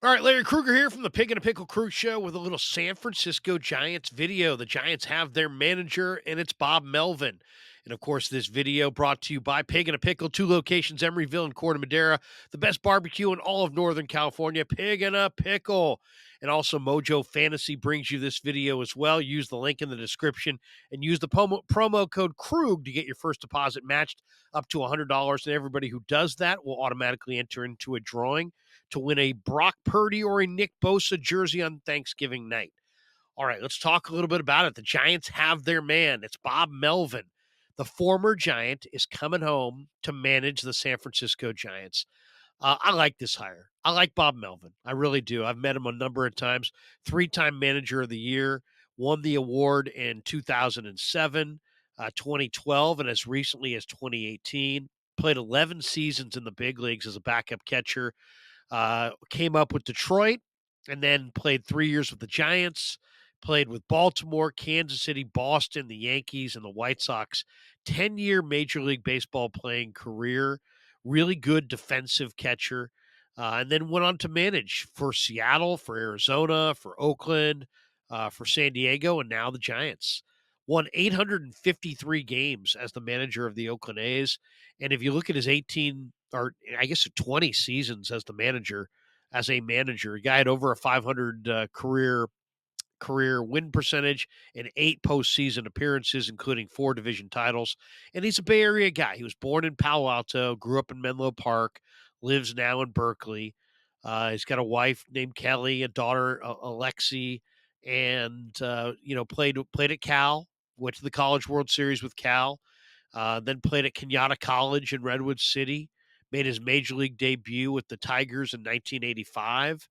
All right, Larry Kruger here from the Pig and a Pickle Crew Show with a little San Francisco Giants video. The Giants have their manager, and it's Bob Melvin. And of course, this video brought to you by Pig and a Pickle, two locations, Emeryville and Corte Madera, the best barbecue in all of Northern California, Pig and a Pickle. And also, Mojo Fantasy brings you this video as well. Use the link in the description and use the promo code Krug to get your first deposit matched up to $100. And everybody who does that will automatically enter into a drawing to win a Brock Purdy or a Nick Bosa jersey on Thanksgiving night. All right, let's talk a little bit about it. The Giants have their man. It's Bob Melvin. The former Giant is coming home to manage the San Francisco Giants. I like this hire. I like Bob Melvin. I really do. I've met him a number of times. Three-time manager of the year, won the award in 2007, 2012, and as recently as 2018. Played 11 seasons in the big leagues as a backup catcher, came up with Detroit and then played 3 years with the Giants, played with Baltimore, Kansas City, Boston, the Yankees, and the White Sox. 10-year Major League Baseball playing career, really good defensive catcher, and then went on to manage for Seattle, for Arizona, for Oakland, for San Diego, and now the Giants. Won 853 games as the manager of the Oakland A's. And if you look at his 18, or I guess 20 seasons as a manager, a guy had over a 500 career win percentage and 8 postseason appearances, including 4 division titles. And he's a Bay Area guy. He was born in Palo Alto, grew up in Menlo Park, lives now in Berkeley. He's got a wife named Kelly, a daughter, Alexi, and played at Cal. Went to the College World Series with Cal. Then played at Kenyatta College in Redwood City. Made his major league debut with the Tigers in 1985,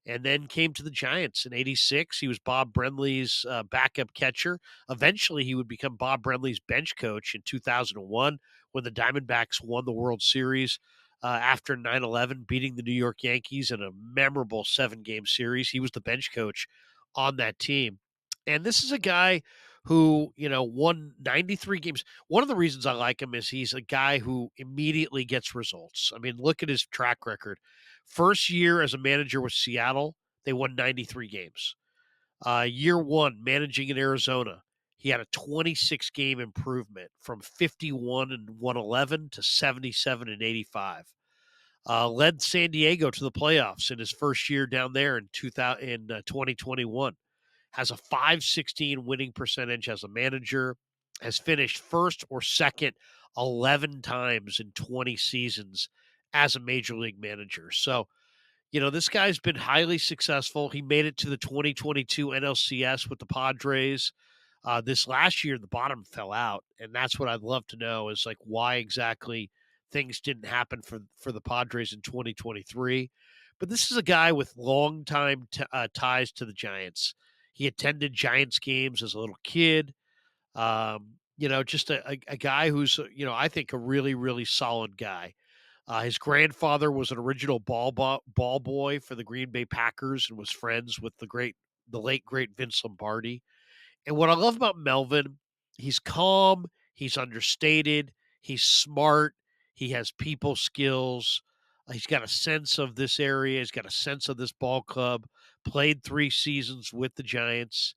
and then came to the Giants in '86. He was Bob Brenly's backup catcher. Eventually, he would become Bob Brenly's bench coach in 2001 when the Diamondbacks won the World Series after 9/11, beating the New York Yankees in a memorable 7-game series. He was the bench coach on that team. And this is a guy who, won 93 games. One of the reasons I like him is he's a guy who immediately gets results. I mean, look at his track record. First year as a manager with Seattle, they won 93 games. Year one, managing in Arizona, he had a 26 game improvement from 51 and 111 to 77 and 85. Led San Diego to the playoffs in his first year down there in 2021. Has a 516 winning percentage as a manager, has finished first or second 11 times in 20 seasons as a major league manager. So, this guy's been highly successful. He made it to the 2022 NLCS with the Padres. This last year, the bottom fell out, and that's what I'd love to know is like why exactly things didn't happen for the Padres in 2023. But this is a guy with long time ties to the Giants. He attended Giants games as a little kid. Just a guy who's I think a really really solid guy. His grandfather was an original ball boy for the Green Bay Packers and was friends with the late great Vince Lombardi. And what I love about Melvin, he's calm, he's understated, he's smart, he has people skills. He's got a sense of this area, he's got a sense of this ball club. Played 3 seasons with the Giants.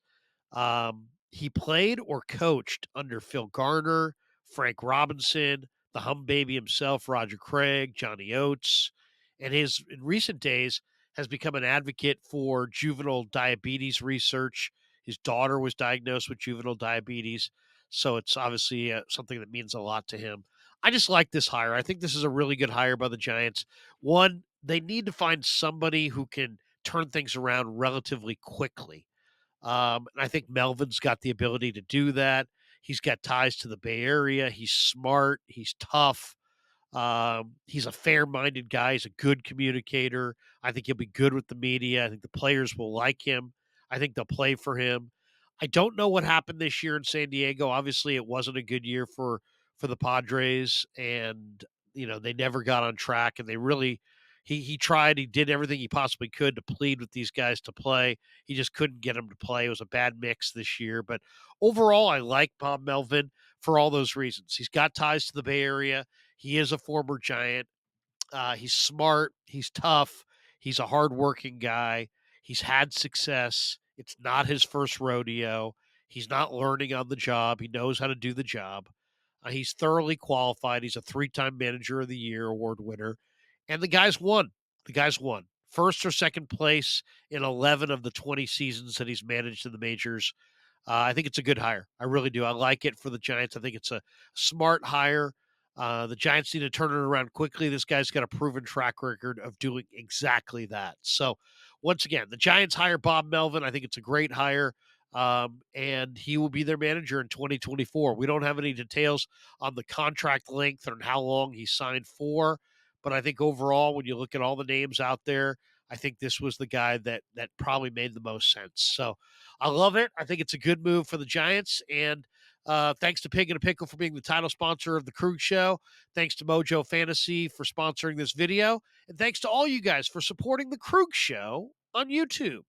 He played or coached under Phil Garner, Frank Robinson, the hum baby himself, Roger Craig, Johnny Oates, and in recent days has become an advocate for juvenile diabetes research. His daughter was diagnosed with juvenile diabetes, so it's obviously something that means a lot to him. I just like this hire. I think this is a really good hire by the Giants. One, they need to find somebody who can turn things around relatively quickly. And I think Melvin's got the ability to do that. He's got ties to the Bay Area. He's smart. He's tough. He's a fair-minded guy. He's a good communicator. I think he'll be good with the media. I think the players will like him. I think they'll play for him. I don't know what happened this year in San Diego. Obviously, it wasn't a good year for the Padres, and they never got on track. And they really, he tried. He did everything he possibly could to plead with these guys to play. He just couldn't get them to play. It was a bad mix this year. But overall, I like Bob Melvin for all those reasons. He's got ties to the Bay Area. He is a former Giant. He's smart. He's tough. He's a hardworking guy. He's had success. It's not his first rodeo. He's not learning on the job. He knows how to do the job. He's thoroughly qualified. He's a three-time Manager of the Year award winner, and the guy's won. The guy's won first or second place in 11 of the 20 seasons that he's managed in the majors. I think it's a good hire. I really do. I like it for the Giants. I think it's a smart hire. The Giants need to turn it around quickly. This guy's got a proven track record of doing exactly that. So, once again, the Giants hire Bob Melvin. I think it's a great hire, and he will be their manager in 2024. We don't have any details on the contract length or how long he signed for, but I think overall, when you look at all the names out there, I think this was the guy that probably made the most sense. So, I love it. I think it's a good move for the Giants. And thanks to Pig and a Pickle for being the title sponsor of the Krug Show. Thanks to Mojo Fantasy for sponsoring this video. And thanks to all you guys for supporting the Krug Show on YouTube.